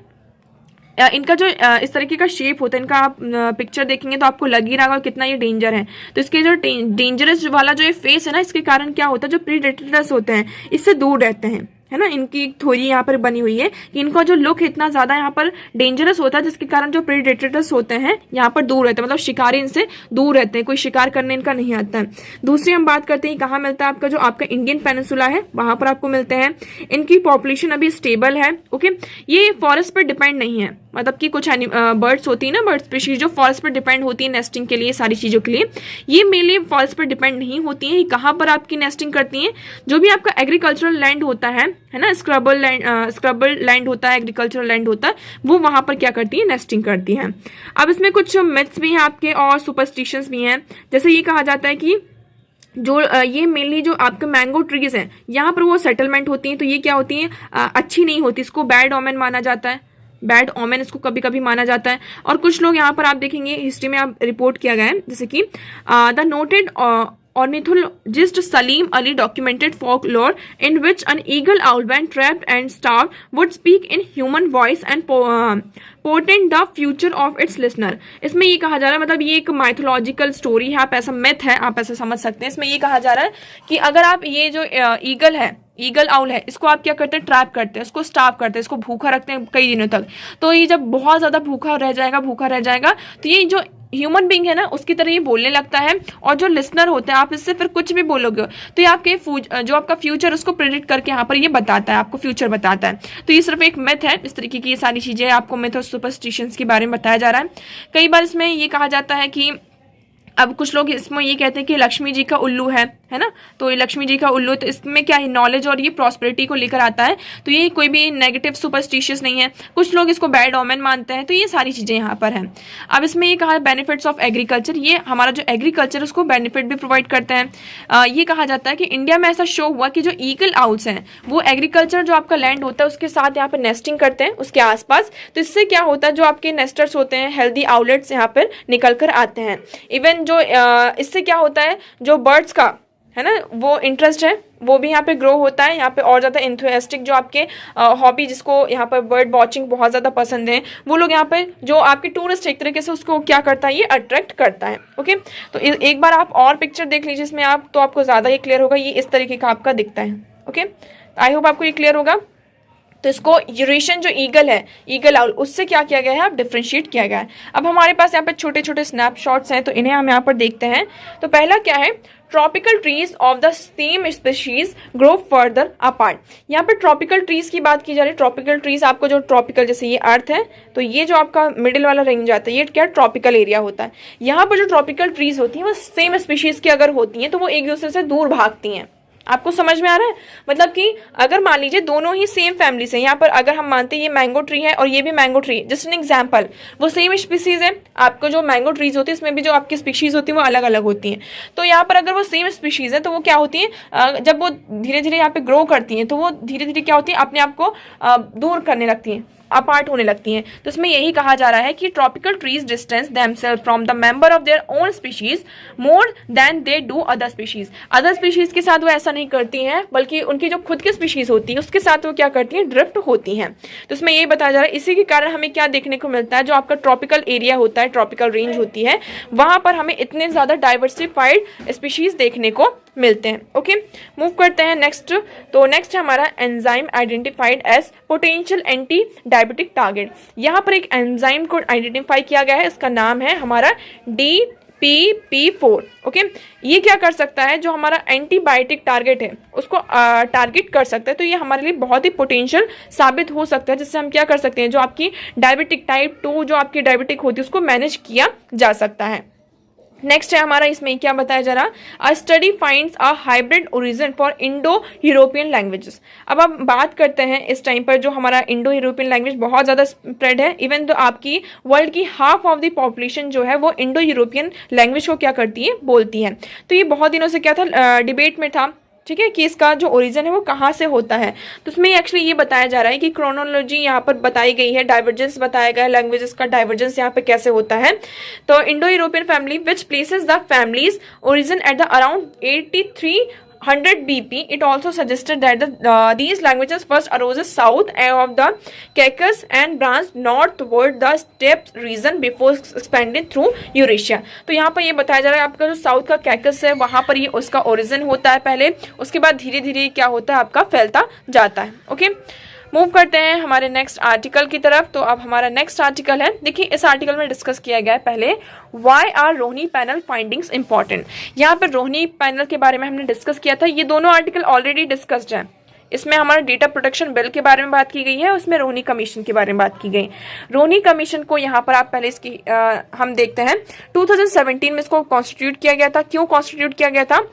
इनका जो इस तरीके का शेप होता है, इनका आप पिक्चर देखेंगे तो आपको लग ही रहा होगा कितना ये डेंजर है। तो इसके जो डेंजरस वाला जो ये फेस है ना, इसके कारण क्या होता है, जो प्रीडेटर्स होते हैं इससे दूर रहते हैं, है ना। इनकी एक थ्योरी यहाँ पर बनी हुई है कि इनका जो लुक इतना ज्यादा यहाँ पर डेंजरस होता है जिसके कारण जो प्रीडेटर्स होते हैं यहाँ पर दूर रहते हैं, मतलब शिकारी इनसे दूर रहते हैं, कोई शिकार करने इनका नहीं आता है। दूसरी हम बात करते हैं कहाँ मिलता है, आपका जो आपका इंडियन पेनिनसुला है वहां पर आपको मिलते हैं। इनकी पॉपुलेशन अभी स्टेबल है, ओके। ये फॉरेस्ट पर डिपेंड नहीं है, मतलब कि कुछ बर्ड्स होती है ना, बर्ड स्पीशीज जो फॉरेस्ट पर डिपेंड होती है नेस्टिंग के लिए, सारी चीजों के लिए, ये मेनली फॉरेस्ट पर डिपेंड नहीं होती है। कहाँ पर आपकी नेस्टिंग करती हैं, जो भी आपका एग्रीकल्चरल लैंड होता है ना, स्क्रबल लैंड होता है, एग्रीकल्चरल लैंड होता है, वो वहां पर क्या करती है, नेस्टिंग करती है। अब इसमें कुछ मिथ्स भी हैं आपके और सुपरस्टिशंस भी हैं। जैसे ये कहा जाता है कि जो ये मेनली जो आपके मैंगो ट्रीज हैं यहाँ पर वो सेटलमेंट होती हैं, तो ये क्या होती हैं, अच्छी नहीं होती, इसको बैड ओमेन माना जाता है, बैड ओमेन इसको कभी कभी माना जाता है। और कुछ लोग यहाँ पर आप देखेंगे हिस्ट्री में आप रिपोर्ट किया गया है, जैसे कि the noted ornithologist Salim Ali documented folklore in which an eagle owl, when trapped and starved, would speak in human voice and portend the future of its listener। इसमें ये कहा जा रहा है, मतलब ये एक माइथोलॉजिकल स्टोरी है, आप ऐसा मिथ है, आप ऐसा समझ सकते हैं। इसमें ये कहा जा रहा है कि अगर आप ये जो ईगल है, ईगल आउल है, इसको आप क्या करते हैं, ट्रैप करते हैं, इसको स्टार्व करते हैं, इसको भूखा रखते हैं कई दिनों तक। तो ये जब बहुत ज्यादा भूखा रह जाएगा तो ये जो ह्यूमन बींग है ना उसकी तरह ये बोलने लगता है, और जो लिसनर होते हैं आप इससे फिर कुछ भी बोलोगे तो ये आपके जो आपका फ्यूचर उसको प्रेडिक्ट करके यहाँ पर ये बताता है, आपको फ्यूचर बताता है। तो ये सिर्फ एक मिथ है, इस तरीके की ये सारी चीजें आपको मिथ और सुपरस्टिशंस के बारे में बताया जा रहा है। कई बार इसमें ये कहा जाता है कि अब कुछ लोग इसमें ये कहते हैं कि लक्ष्मी जी का उल्लू है ना, तो ये लक्ष्मी जी का उल्लू, तो इसमें क्या है, नॉलेज और ये प्रॉस्पेरिटी को लेकर आता है, तो ये कोई भी नेगेटिव सुपरस्टिशियस नहीं है। कुछ लोग इसको बैड ओमेन मानते हैं, तो ये सारी चीजें यहाँ पर हैं। अब इसमें ये कहा बेनिफिट्स ऑफ एग्रीकल्चर, ये हमारा जो एग्रीकल्चर उसको बेनिफिट भी प्रोवाइड करते हैं। ये कहा जाता है कि इंडिया में ऐसा शो हुआ कि जो ईगल आउल्स हैं वो एग्रीकल्चर जो आपका लैंड होता है उसके साथ यहाँ पर नेस्टिंग करते हैं उसके आसपास, तो इससे क्या होता है, जो आपके नेस्टर्स होते हैं हेल्दी आउटलेट्स यहाँ पर निकल कर आते हैं। इवन जो इससे क्या होता है, जो बर्ड्स का है ना वो इंटरेस्ट है वो भी यहाँ पे ग्रो होता है, यहाँ पे और ज़्यादा इंथुसियास्टिक जो आपके हॉबी, जिसको यहाँ पर बर्ड वॉचिंग बहुत ज़्यादा पसंद है, वो लोग यहाँ पे जो आपके टूरिस्ट एक तरीके से उसको क्या करता है, ये अट्रैक्ट करता है। ओके, तो एक बार आप और पिक्चर देख लीजिए इसमें आप, तो आपको ज़्यादा ये क्लियर होगा, ये इस तरीके का आपका दिखता है। ओके, आई होप आपको ये क्लियर होगा। तो इसको यूरेशियन जो ईगल है, ईगल आउल, उससे क्या किया गया है, अब डिफरेंशिएट किया गया है। अब हमारे पास यहाँ पे छोटे छोटे स्नैपशॉट्स हैं, तो इन्हें हम यहाँ पर देखते हैं। तो पहला क्या है, tropical trees of the same species grow further apart. यहाँ पे ट्रॉपिकल ट्रीज की बात की जा रही है। ट्रॉपिकल ट्रीज आपको जो ट्रॉपिकल, जैसे ये अर्थ है, तो ये जो आपका मिडिल वाला रेंज आता है ये क्या ट्रॉपिकल एरिया होता है। यहाँ पर जो ट्रॉपिकल ट्रीज होती हैं वो सेम स्पीशीज की अगर होती हैं तो वो एक दूसरे से दूर भागती हैं। आपको समझ में आ रहा है, मतलब कि अगर मान लीजिए दोनों ही सेम फैमिली से, यहाँ पर अगर हम मानते हैं ये मैंगो ट्री है और ये भी mango tree, just an example, वो सेम स्पीसीज है, आपको जो मैंगो ट्रीज होती है इसमें भी जो आपकी स्पीशीज होती है वो अलग अलग होती हैं। तो यहाँ पर अगर वो सेम स्पीशीज है तो वो क्या होती है, जब वो धीरे धीरे यहाँ पे ग्रो करती हैं तो वो धीरे धीरे क्या होती है, अपने आप को दूर करने लगती हैं, अपार्ट होने लगती हैं। तो इसमें यही कहा जा रहा है कि tropical trees distance themselves from the member of their own species more than they do other species. Other species के साथ वो ऐसा नहीं करती हैं, बल्कि उनकी जो खुद की स्पीशीज होती है उसके साथ वो क्या करती हैं, ड्रिफ्ट होती हैं। तो इसमें यही बताया जा रहा है, इसी के कारण हमें क्या देखने को मिलता है, जो आपका ट्रॉपिकल एरिया होता है, ट्रॉपिकल रेंज होती है, वहां पर हमें इतने ज्यादा डाइवर्सिफाइड स्पीशीज देखने को मिलते हैं। ओके, मूव करते हैं नेक्स्ट। तो नेक्स्ट हमारा enzyme identified as potential anti diabetic target. यहाँ पर एक एंजाइम को आइडेंटिफाई किया गया है, इसका नाम है हमारा DPP PP4। ओके, ये क्या कर सकता है, जो हमारा एंटीबायोटिक टारगेट है उसको टारगेट कर सकता है। तो ये हमारे लिए बहुत ही पोटेंशियल साबित हो सकता है, जिससे हम क्या कर सकते हैं, जो आपकी डायबिटिक टाइप 2 जो आपकी डायबिटिक होती है उसको मैनेज किया जा सकता है। नेक्स्ट है हमारा, इसमें क्या बताया जा रहा, अ study finds a hybrid origin for Indo European languages. अब आप बात करते हैं इस टाइम पर जो हमारा इंडो यूरोपियन लैंग्वेज बहुत ज़्यादा स्प्रेड है, इवन तो आपकी वर्ल्ड की हाफ ऑफ द पॉपुलेशन जो है वो इंडो यूरोपियन लैंग्वेज को क्या करती है, बोलती है। तो ये बहुत दिनों से क्या था, डिबेट में था, ठीक है, कि इसका जो ओरिजिन है वो कहाँ से होता है। तो उसमें एक्चुअली ये बताया जा रहा है कि क्रोनोलॉजी यहाँ पर बताई गई है, डाइवर्जेंस बताया गया है, लैंग्वेजेस का डाइवर्जेंस यहाँ पे कैसे होता है। तो Indo European family which places the families origin at the around 8300 BP. It also suggested that these languages first arose south of the Caucasus and branched northward the steppe region before expanding through Eurasia. तो यहाँ पर ये बताया जा रहा है आपका जो साउथ का कैकस है वहाँ पर ये उसका ओरिजिन होता है पहले, उसके बाद धीरे धीरे क्या होता है, आपका फैलता जाता है। ओके, मूव करते हैं हमारे नेक्स्ट आर्टिकल की तरफ। तो अब हमारा नेक्स्ट आर्टिकल है, देखिए इस आर्टिकल में डिस्कस किया गया है पहले, why are Rohini panel findings important. यहाँ पर रोहिणी पैनल के बारे में हमने डिस्कस किया था, ये दोनों आर्टिकल ऑलरेडी डिस्कस्ड है। इसमें हमारा डेटा प्रोटेक्शन बिल के बारे में बात की गई है, उसमें रोहिणी कमीशन के बारे में बात की गई। रोहिणी कमीशन को यहाँ पर आप पहले इसकी हम देखते हैं 2017 में इसको कॉन्स्टिट्यूट किया गया था। क्यों कॉन्स्टिट्यूट किया गया था,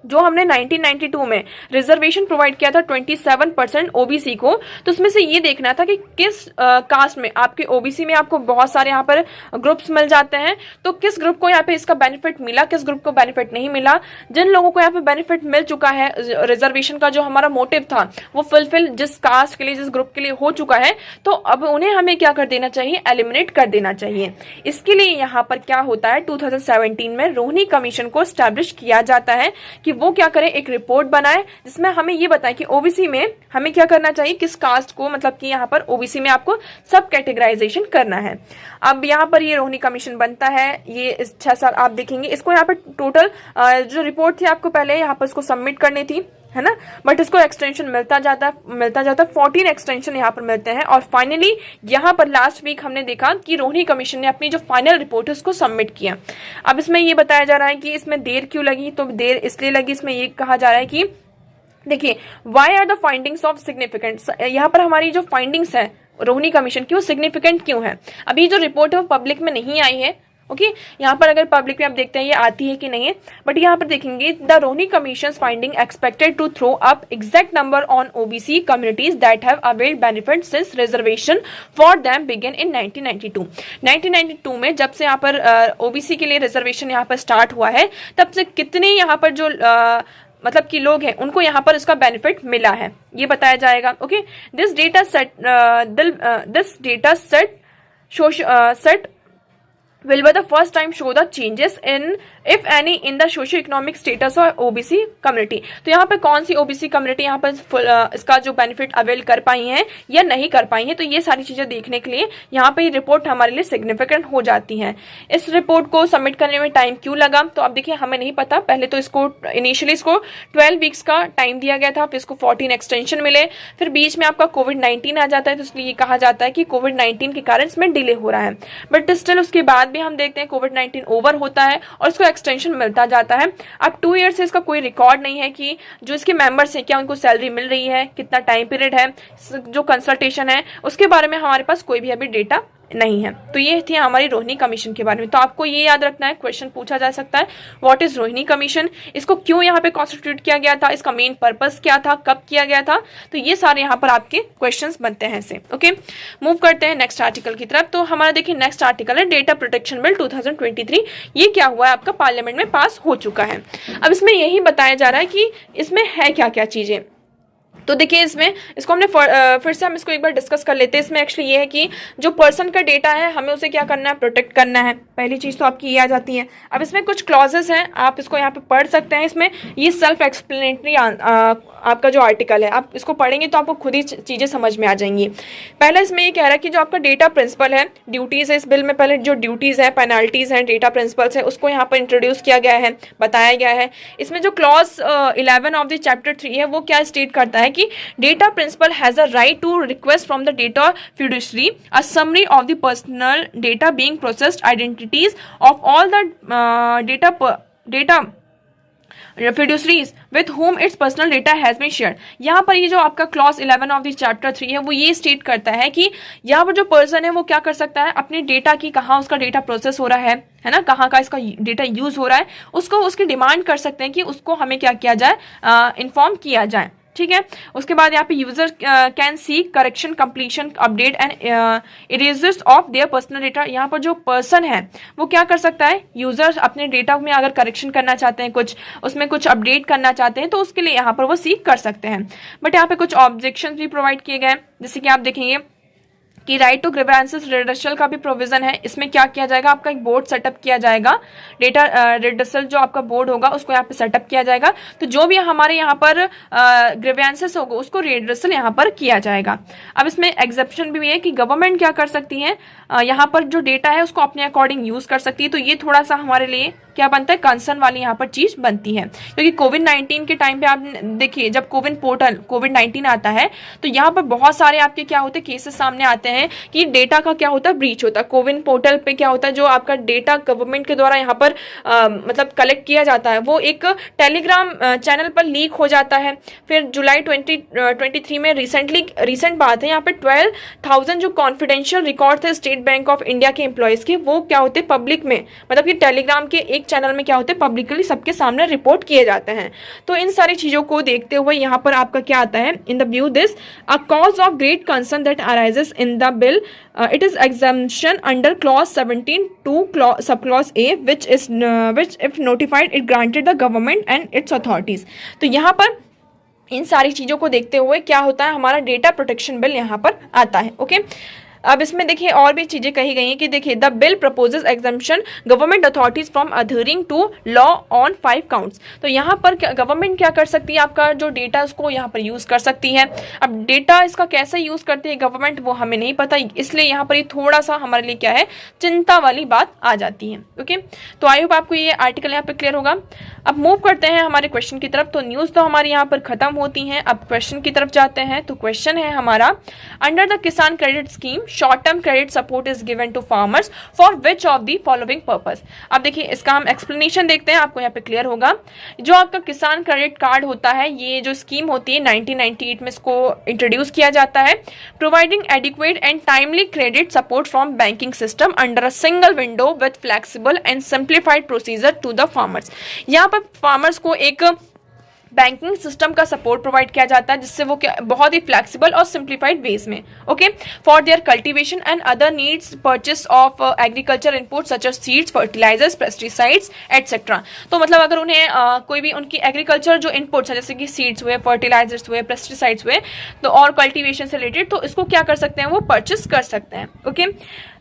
जो हमने 1992 में रिजर्वेशन प्रोवाइड किया था 27% ओबीसी को, तो उसमें से ये देखना था कि किस कास्ट में, आपके ओबीसी में आपको बहुत सारे यहाँ पर ग्रुप्स मिल जाते हैं, तो किस ग्रुप को यहाँ पे इसका बेनिफिट मिला, किस ग्रुप को बेनिफिट नहीं मिला। जिन लोगों को यहाँ पे बेनिफिट मिल चुका है, रिजर्वेशन का जो हमारा मोटिव था वो फुलफिल जिस कास्ट के लिए, जिस ग्रुप के लिए हो चुका है, तो अब उन्हें हमें क्या कर देना चाहिए, एलिमिनेट कर देना चाहिए। इसके लिए यहाँ पर क्या होता है, 2017 में रोहिणी कमीशन को स्टैब्लिश किया जाता है कि वो क्या करे, एक रिपोर्ट बनाए जिसमें हमें ये बताए कि ओबीसी में हमें क्या करना चाहिए, किस कास्ट को, मतलब कि यहाँ पर ओबीसी में आपको सब कैटेगराइजेशन करना है। अब यहाँ पर ये रोहिणी कमीशन बनता है, ये 6 साल आप देखेंगे। इसको यहाँ पर टोटल जो रिपोर्ट थी आपको पहले यहाँ पर इसको सबमिट करनी थी, है ना, बट इसको एक्सटेंशन मिलता जाता 14 एक्सटेंशन यहाँ पर मिलते हैं। और फाइनली यहाँ पर लास्ट वीक हमने देखा कि रोहिणी कमीशन ने अपनी जो फाइनल रिपोर्ट है उसको सबमिट किया। अब इसमें ये बताया जा रहा है कि इसमें देर क्यों लगी, तो देर इसलिए लगी, इसमें ये कहा जा रहा है कि देखिए, why are the findings of significant, यहाँ पर हमारी जो फाइंडिंग्स है रोहिणी कमीशन की वो सिग्निफिकेंट क्यों है। अभी जो रिपोर्ट है वो पब्लिक में नहीं आई है। ओके, यहाँ पर अगर पब्लिक में आप देखते हैं ये आती है कि नहीं है, बट यहाँ पर देखेंगे the Rohini commission finding expected to throw up exact number on OBC communities that have availed benefit since reservation for them begin in 1992 में जब से यहाँ पर ओबीसी के लिए रिजर्वेशन यहाँ पर स्टार्ट हुआ है, तब से कितने यहाँ पर जो मतलब कि लोग हैं उनको यहाँ पर इसका बेनिफिट मिला है, ये बताया जाएगा। Okay, this data set will be the first time show the changes in if any in the socio-economic status of OBC community। तो यहाँ पे कौन सी OBC कम्युनिटी यहाँ पर इसका जो बेनिफिट अवेल कर पाई हैं या नहीं कर पाई हैं, तो ये सारी चीजें देखने के लिए यहाँ पे ये रिपोर्ट हमारे लिए सिग्निफिकेंट हो जाती है। इस रिपोर्ट को सबमिट करने में टाइम क्यों लगा, तो अब देखिए हमें नहीं पता। पहले तो इसको इनिशियली इसको 12 वीक्स का टाइम दिया गया था, फिर इसको 14 एक्सटेंशन मिले, फिर बीच में आपका कोविड-19 आ जाता है, तो इसलिए कहा जाता है कि कोविड-19 के कारण इसमें डिले हो रहा है। बट स्टिल उसके बाद भी हम देखते हैं कोविड-19 ओवर होता है और इसको एक्सटेंशन मिलता जाता है। अब 2 ईयर से इसका कोई रिकॉर्ड नहीं है कि जो इसके मेंबर्स हैं क्या उनको सैलरी मिल रही है, कितना टाइम पीरियड है, जो कंसल्टेशन है उसके बारे में हमारे पास कोई भी अभी डेटा नहीं है। तो ये थी हमारी रोहिणी कमीशन के बारे में। तो आपको ये याद रखना है, क्वेश्चन पूछा जा सकता है, व्हाट इज रोहिणी कमीशन, इसको क्यों यहाँ पे कॉन्स्टिट्यूट किया गया था, इसका मेन पर्पस क्या था, कब किया गया था, तो ये सारे यहाँ पर आपके क्वेश्चंस बनते हैं से। ओके, मूव करते हैं नेक्स्ट आर्टिकल की तरफ। तो हमारा देखिए नेक्स्ट आर्टिकल है डेटा प्रोटेक्शन बिल 2023। ये क्या हुआ है, आपका पार्लियामेंट में पास हो चुका है। अब इसमें यही बताया जा रहा है कि इसमें है क्या क्या चीजें। तो देखिए इसमें इसको हमने फिर से हम इसको एक बार डिस्कस कर लेते हैं। इसमें एक्चुअली ये है कि जो पर्सन का डेटा है हमें उसे क्या करना है, प्रोटेक्ट करना है। पहली चीज़ तो आपकी ये आ जाती है। अब इसमें कुछ क्लॉजेस हैं, आप इसको यहाँ पे पढ़ सकते हैं। इसमें ये सेल्फ एक्सप्लेनेटरी आपका जो आर्टिकल है, आप इसको पढ़ेंगे तो आपको खुद ही चीज़ें समझ में आ जाएंगी। पहला इसमें ये कह रहा है कि जो आपका डेटा प्रिंसिपल है, ड्यूटीज़ है, इस बिल में पहले जो ड्यूटीज़ है, पेनाल्टीज़ हैं, डेटा प्रिंसिपल्स है, उसको यहाँ पर इंट्रोड्यूस किया गया है, बताया गया है। इसमें जो क्लॉज 11 ऑफ द चैप्टर 3 है वो क्या स्टेट करता है कि data principal has a right to request from the data fiduciary a summary of the personal data being processed, identities of all the data fiduciaries with whom its personal data has been shared। यहाँ पर ये जो आपका clause 11 of the chapter 3 है वो ये state करता है कि यहाँ पर जो पर्सन है वो क्या कर सकता है, अपने डेटा की कहाँ उसका डेटा प्रोसेस हो रहा है ना, कहाँ का इसका डेटा यूज हो रहा है, उसको उसकी डिमांड कर सकते हैं कि उसको हमें क्या किया जाए, इन्फॉर्म किया जाए। ठीक है, उसके बाद यहाँ पे user can see correction, completion, update and erasers of their personal data. यहाँ पर जो पर्सन है वो क्या कर सकता है, यूजर्स अपने डेटा में अगर करेक्शन करना चाहते हैं, कुछ उसमें कुछ अपडेट करना चाहते हैं तो उसके लिए यहाँ पर वो सीक कर सकते हैं। बट यहाँ पे कुछ ऑब्जेक्शन भी प्रोवाइड किए गए हैं, जैसे कि आप देखेंगे कि राइट टू ग्रीवेंसेस रिडर्सल का भी प्रोविजन है। इसमें क्या किया जाएगा, आपका एक बोर्ड सेटअप किया जाएगा, डेटा रिडर्सल जो आपका बोर्ड होगा उसको यहाँ पे सेटअप किया जाएगा, तो जो भी हमारे यहाँ पर ग्रीवेंसेस होगा उसको रिडर्सल यहाँ पर किया जाएगा। अब इसमें एग्जेप्शन भी है कि गवर्नमेंट क्या कर सकती है, यहाँ पर जो डेटा है उसको अपने अकॉर्डिंग यूज कर सकती है, तो ये थोड़ा सा हमारे लिए क्या बनता है, कंसर्न वाली यहाँ पर चीज बनती है। क्योंकि कोविड-19 के टाइम पे आप देखिए जब कोविड-19 आता है तो यहाँ पर बहुत सारे आपके क्या होते हैं केसेस सामने आते हैं कि डेटा का क्या होता है, ब्रीच होता है। कोविन पोर्टल पे क्या होता है, जो आपका डेटा गवर्नमेंट के द्वारा यहाँ पर मतलब कलेक्ट किया जाता है वो एक टेलीग्राम चैनल पर लीक हो जाता है। फिर जुलाई 2023 में रिसेंट बात है, यहाँ पे 12,000 जो कॉन्फिडेंशियल रिकॉर्ड थे स्टेट बैंक ऑफ इंडिया के एम्प्लॉयज के, वो क्या होते पब्लिक में, मतलब कि टेलीग्राम के एक चैनल में क्या होते हैं पब्लिकली सबके सामने रिपोर्ट किए जाते हैं। तो इन सारी चीजों को देखते हुए यहाँ पर आपका क्या आता है, in the view this a cause of great concern that arises in the bill, it is exemption under clause 17 to subclause A which if notified it granted the government and its authorities। तो यहाँ पर इन सारी चीजों को देखते हुए क्या होता है, हमारा डेटा प्रोटेक्शन बिल यहाँ पर आता है। ओके, अब इसमें देखिए और भी चीजें कही गई हैं कि देखिए the bill proposes exemption government authorities from adhering to law on 5 counts. तो यहाँ पर गवर्नमेंट क्या कर सकती है, आपका जो डेटा उसको यहाँ पर यूज कर सकती है। अब डेटा इसका कैसे यूज करती है गवर्नमेंट वो हमें नहीं पता, इसलिए यहाँ पर ये थोड़ा सा हमारे लिए क्या है, चिंता वाली बात आ जाती है। ओके, तो आई होप आपको ये आर्टिकल यहाँ पे क्लियर होगा। अब मूव करते हैं हमारे क्वेश्चन की तरफ। तो न्यूज तो हमारी यहाँ पर खत्म होती है, अब क्वेश्चन की तरफ जाते हैं। तो क्वेश्चन है हमारा, under the Kisan credit scheme short term credit support is given to farmers for which of the following purpose. अब देखिए इसका हम एक्सप्लेनेशन देखते हैं, आपको यहाँ पे क्लियर होगा। जो आपका किसान क्रेडिट कार्ड होता है, ये जो स्कीम होती है 1998 में इसको इंट्रोड्यूस किया जाता है, providing adequate and timely credit support from banking system under a single window with flexible and simplified procedure to the farmers. यहाँ पर फार्मर्स को एक बैंकिंग सिस्टम का सपोर्ट प्रोवाइड किया जाता है जिससे वो बहुत ही फ्लेक्सिबल और सिंप्लीफाइड वेज में, okay, for their cultivation and other needs purchase of agriculture input such as seeds, fertilizers, pesticides et cetera. तो मतलब अगर उन्हें कोई भी उनकी एग्रीकल्चर जो इनपुट्स है जैसे कि सीड्स हुए, फर्टिलाइजर्स हुए, पेस्टिसाइड्स हुए, तो और कल्टीवेशन से रिलेटेड, तो इसको क्या कर सकते हैं, वो परचेस कर सकते हैं। ओके,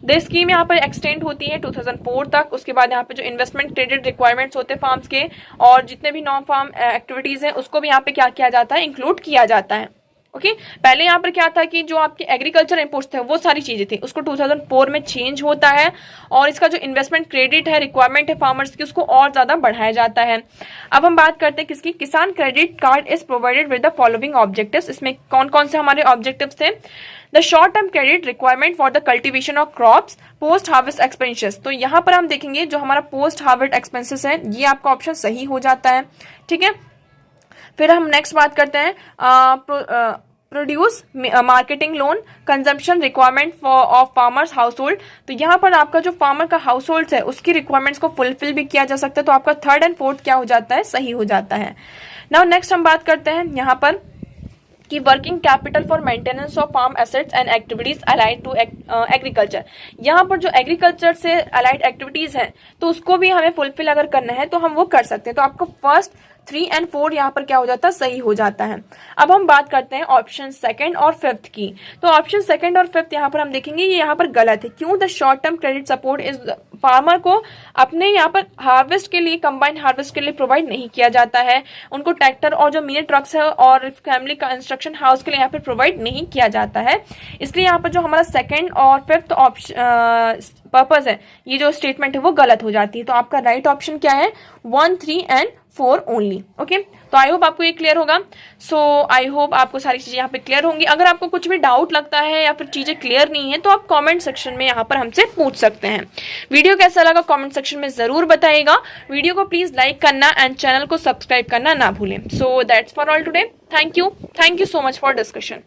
द स्कीम यहाँ पर एक्सटेंड होती है 2004 तक। उसके बाद यहाँ पे जो इन्वेस्टमेंट क्रेडिट रिक्वायरमेंट्स होते हैं फार्म्स के और जितने भी नॉन फार्म एक्टिविटीज हैं उसको भी यहाँ पे क्या किया जाता है, इंक्लूड किया जाता है। ओके, पहले यहाँ पर क्या था कि जो आपके एग्रीकल्चर इनपुट्स थे वो सारी चीजें थी, उसको 2004 में चेंज होता है और इसका जो इन्वेस्टमेंट क्रेडिट है, रिक्वायरमेंट है फार्मर्स की, उसको और ज्यादा बढ़ाया जाता है। अब हम बात करते हैं किसकी, किसान credit card is provided with the following objectives. इसमें कौन कौन से हमारे ऑब्जेक्टिव्स थे, the short term credit requirement for the cultivation of crops, post harvest expenses. तो यहाँ पर हम देखेंगे जो हमारा पोस्ट हार्वेस्ट एक्सपेंसेस है ये आपका ऑप्शन सही हो जाता है। ठीक है, फिर हम नेक्स्ट बात करते हैं produce marketing loan consumption requirement of farmers house hold. तो यहाँ पर आपका जो फार्मर का हाउस होल्ड है उसकी रिक्वायरमेंट्स को फुलफिल भी किया जा सकता है, तो आपका 3rd and 4th क्या हो जाता है, सही हो जाता है। नाउ नेक्स्ट हम बात करते हैं यहाँ पर कि working capital for maintenance of farm assets and activities allied to agriculture. यहाँ पर जो एग्रीकल्चर से अलाइड एक्टिविटीज हैं तो उसको भी हमें फुलफिल अगर करना है तो हम वो कर सकते हैं। तो आपको 1st, 3 and 4 यहाँ पर क्या हो जाता है, सही हो जाता है। अब हम बात करते हैं ऑप्शन 2nd और 5th की। तो ऑप्शन 2nd और 5th यहाँ पर हम देखेंगे ये यहाँ पर गलत है। क्यों, the short term credit support is farmer को अपने यहाँ पर हार्वेस्ट के लिए, कंबाइंड हार्वेस्ट के लिए प्रोवाइड नहीं किया जाता है, उनको ट्रैक्टर और जो मिनी ट्रक्स है और फैमिली कंस्ट्रक्शन हाउस के लिए यहाँ पर प्रोवाइड नहीं किया जाता है। इसलिए यहाँ पर जो हमारा 2nd और 5th ऑप्शन पर्पस है, ये जो स्टेटमेंट है वो गलत हो जाती है। तो आपका राइट ऑप्शन क्या है, 1, 3 and 4 ओनली। ओके, तो आई होप आपको ये क्लियर होगा। सो आई होप आपको सारी चीज़ें यहाँ पे क्लियर होंगी। अगर आपको कुछ भी डाउट लगता है या फिर चीज़ें क्लियर नहीं है तो आप कमेंट सेक्शन में यहाँ पर हमसे पूछ सकते हैं। वीडियो कैसा लगा कमेंट सेक्शन में ज़रूर बताइएगा। वीडियो को प्लीज़ लाइक करना एंड चैनल को सब्सक्राइब करना ना भूलें। So that's for all today. Thank you so much for discussion.